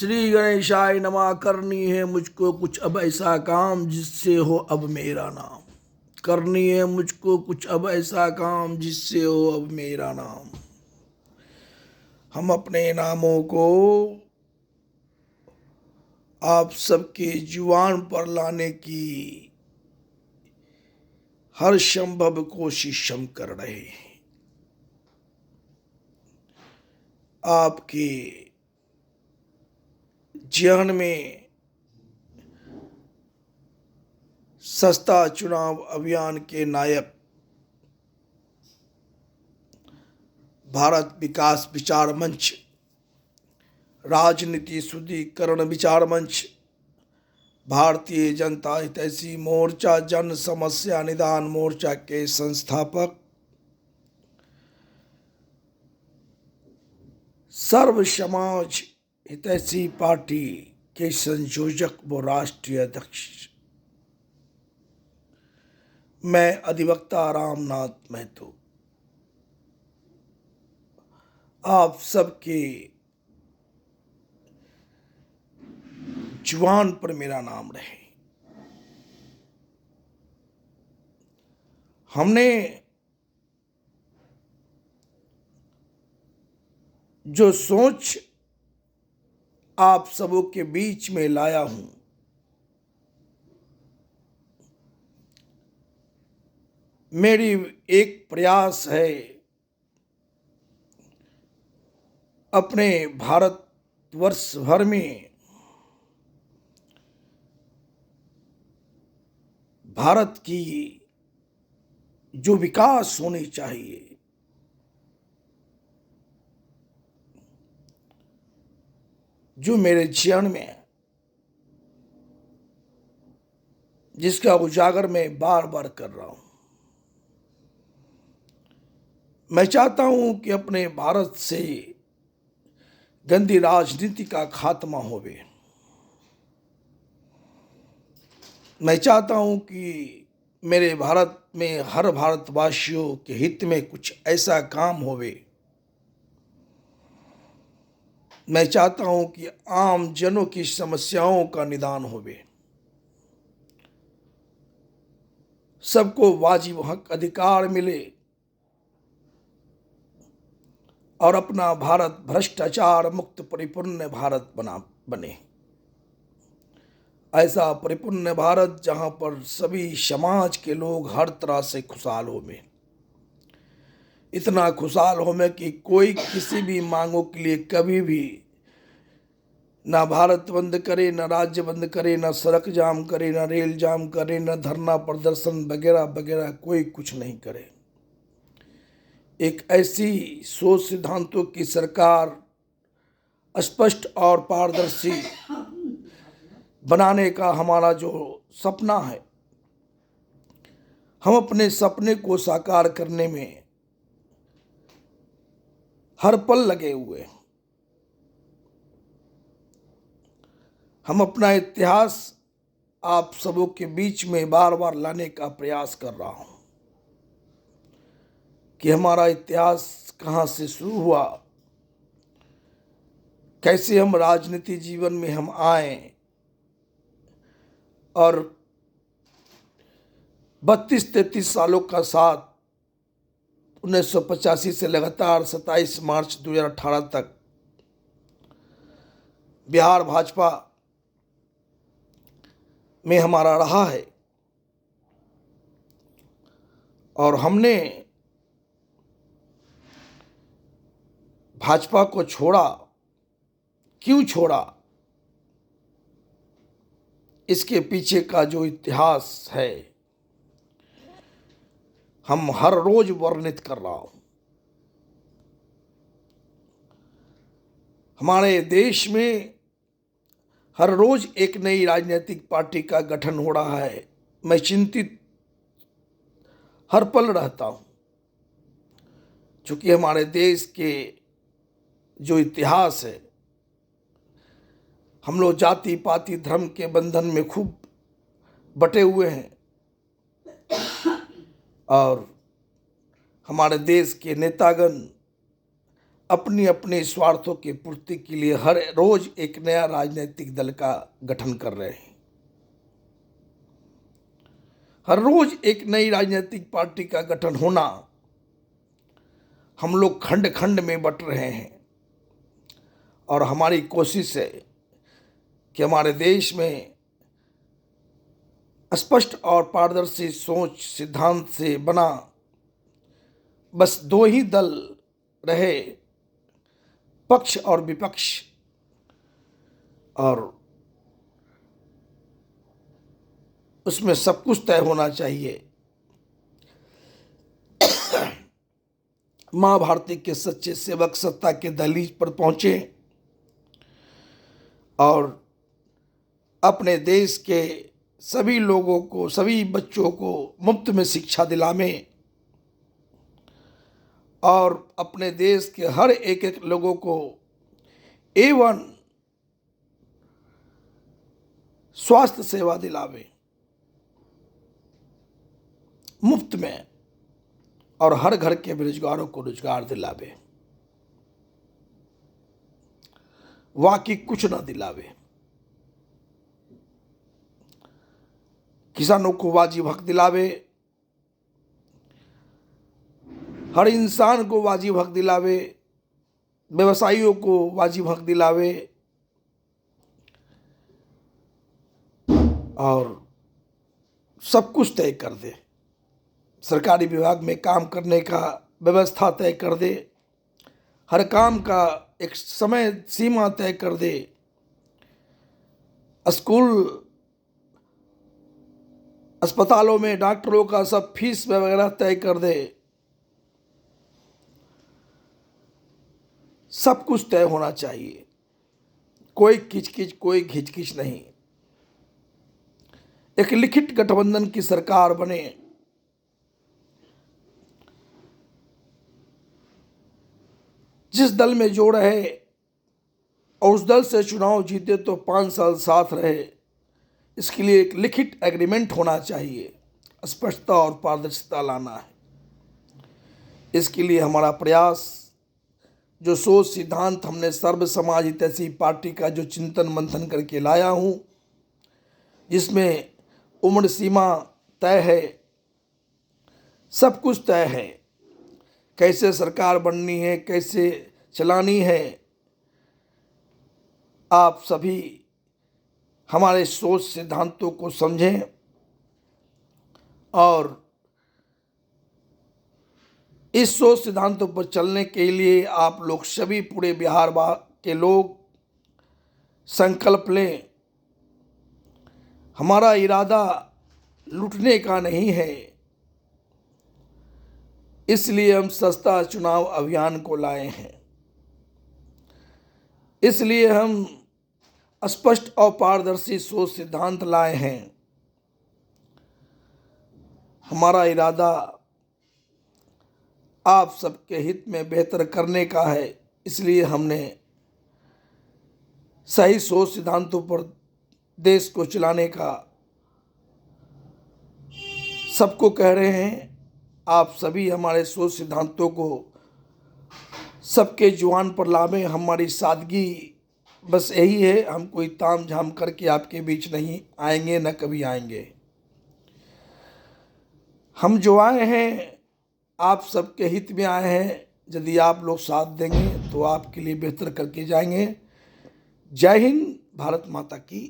श्री गणेशाय नमः। करनी है मुझको कुछ अब ऐसा काम जिससे हो अब मेरा नाम। करनी है मुझको कुछ अब ऐसा काम जिससे हो अब मेरा नाम। हम अपने नामों को आप सबके जुबान पर लाने की हर संभव कोशिश हम कर रहे हैं। आपके जीवन में सस्ता चुनाव अभियान के नायक भारत विकास विचार मंच, राजनीति शुद्धिकरण विचार मंच, भारतीय जनता हितैषी मोर्चा, जन समस्या निदान मोर्चा के संस्थापक, सर्व समाज हितैषी पार्टी के संयोजक व राष्ट्रीय अध्यक्ष, मैं अधिवक्ता रामनाथ महतो आप सबके जुबान पर मेरा नाम रहे। हमने जो सोच आप सबों के बीच में लाया हूं, मेरी एक प्रयास है अपने भारतवर्ष भर में भारत की जो विकास होनी चाहिए, जो मेरे जीवन में जिसका उजागर मैं बार बार कर रहा हूं, मैं चाहता हूं कि अपने भारत से गंदी राजनीति का खात्मा होवे। मैं चाहता हूं कि मेरे भारत में हर भारतवासियों के हित में कुछ ऐसा काम होवे। मैं चाहता हूं कि आम जनों की समस्याओं का निदान होवे। सबको वाजिब हक अधिकार मिले और अपना भारत भ्रष्टाचार मुक्त परिपूर्ण भारत बने। ऐसा परिपूर्ण भारत जहां पर सभी समाज के लोग हर तरह से खुशहाल हो में, इतना खुशहाल हो में कि कोई किसी भी मांगों के लिए कभी भी ना भारत बंद करे, ना राज्य बंद करे, ना सड़क जाम करे, ना रेल जाम करे, ना धरना प्रदर्शन वगैरह वगैरह कोई कुछ नहीं करे। एक ऐसी सोच सिद्धांतों की सरकार स्पष्ट और पारदर्शी बनाने का हमारा जो सपना है, हम अपने सपने को साकार करने में हर पल लगे हुए हैं। हम अपना इतिहास आप सबों के बीच में बार बार लाने का प्रयास कर रहा हूं कि हमारा इतिहास कहां से शुरू हुआ, कैसे हम राजनीति जीवन में हम आए और 32-33 सालों का साथ 1985 से लगातार 27 मार्च 2018 तक बिहार भाजपा में हमारा रहा है। और हमने भाजपा को छोड़ा, क्यों छोड़ा, इसके पीछे का जो इतिहास है हम हर रोज वर्णित कर रहा हूं। हमारे देश में हर रोज एक नई राजनीतिक पार्टी का गठन हो रहा है। मैं चिंतित हर पल रहता हूं, क्योंकि हमारे देश के जो इतिहास है, हम लोग जाति पाति धर्म के बंधन में खूब बटे हुए हैं और हमारे देश के नेतागण अपनी अपने स्वार्थों की पूर्ति के लिए हर रोज एक नया राजनीतिक दल का गठन कर रहे हैं। हर रोज एक नई राजनीतिक पार्टी का गठन होना, हम लोग खंड खंड में बट रहे हैं और हमारी कोशिश है कि हमारे देश में स्पष्ट और पारदर्शी सोच सिद्धांत से बना बस दो ही दल रहे, पक्ष और विपक्ष, और उसमें सब कुछ तय होना चाहिए। मां भारती के सच्चे सेवक सत्ता के दहलीज पर पहुंचे और अपने देश के सभी लोगों को, सभी बच्चों को मुफ्त में शिक्षा दिलावें और अपने देश के हर एक एक लोगों को A1 स्वास्थ्य सेवा दिलावे मुफ्त में और हर घर के बेरोजगारों को रोजगार दिलावे, बाकी कुछ ना दिलावे। किसानों को वाजिब हक दिलावे, हर इंसान को वाजिब हक दिलावे, व्यवसायियों को वाजिब हक दिलावे और सब कुछ तय कर दे। सरकारी विभाग में काम करने का व्यवस्था तय कर दे, हर काम का एक समय सीमा तय कर दे, स्कूल अस्पतालों में डॉक्टरों का सब फीस वगैरह तय कर दे। सब कुछ तय होना चाहिए, कोई किचकिच, कोई घिचकिच नहीं। एक लिखित गठबंधन की सरकार बने, जिस दल में जो रहे और उस दल से चुनाव जीते तो 5 साल साथ रहे, इसके लिए एक लिखित एग्रीमेंट होना चाहिए। स्पष्टता और पारदर्शिता लाना है। इसके लिए हमारा प्रयास, जो सोच सिद्धांत हमने सर्व समाज हितैषी पार्टी का जो चिंतन मंथन करके लाया हूँ, जिसमें उम्र सीमा तय है, सब कुछ तय है, कैसे सरकार बननी है, कैसे चलानी है। आप सभी हमारे सोच सिद्धांतों को समझें और इस सोच सिद्धांतों पर चलने के लिए आप लोग सभी पूरे बिहार के लोग संकल्प लें। हमारा इरादा लूटने का नहीं है, इसलिए हम सस्ता चुनाव अभियान को लाए हैं। इसलिए हम स्पष्ट और पारदर्शी सोच सिद्धांत लाए हैं। हमारा इरादा आप सबके हित में बेहतर करने का है, इसलिए हमने सही सोच सिद्धांतों पर देश को चलाने का सबको कह रहे हैं। आप सभी हमारे सोच सिद्धांतों को सबके जुबान पर लावें। हमारी सादगी बस यही है, हम कोई ताम झाम करके आपके बीच नहीं आएंगे, न कभी आएंगे। हम जो आए हैं आप सबके हित में आए हैं। यदि आप लोग साथ देंगे तो आपके लिए बेहतर करके जाएंगे। जय हिंद, भारत माता की